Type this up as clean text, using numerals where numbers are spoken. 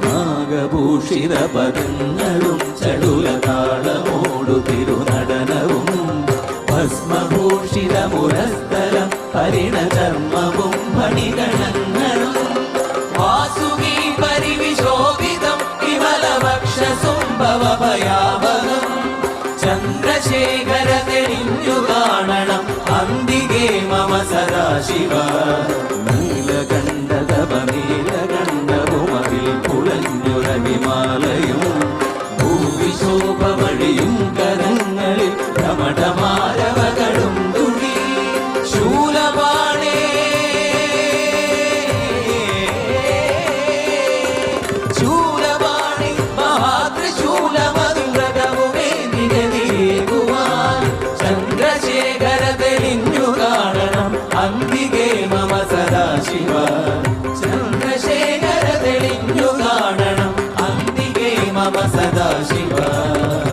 നാഗഭൂഷിത പദങ്ങളും ചടുലതാളമോടു തിരുനടനവും ഭസ്മഭൂഷിത മുരസ്ഥലം പരിണചർമ്മവും മണിഗണങ്ങളും വാസുകി പരിവിശോഭിതം വിമലവക്ഷസുംഭവഭയാവഹം ചന്ദ്രശേഖര തെളിഞ്ഞു കാണണം അന്തികേ മമ സദാശിവ നീലകണ്ഠതപനീലകണ്ഠവുമതിൽ പുളഞ്ഞുരവിമാലയും ഭൂവിശോഭമണിയും കരങ്ങളിൽ ഭ്രമടമാരവകളും തുടി ശൂലപാണേ ശൂലപാണി മഹാത്രിശൂലമധുരകവുമേ നിരതിയേകുവാൻ ചന്ദ്രശേഖര തെളിഞ്ഞു കാണണം അന്തികേ മമ സദാശിവ ചന്ദ്രശേഖര തെളിഞ്ഞു കാണണം അന്തികേ മമ സദാശിവ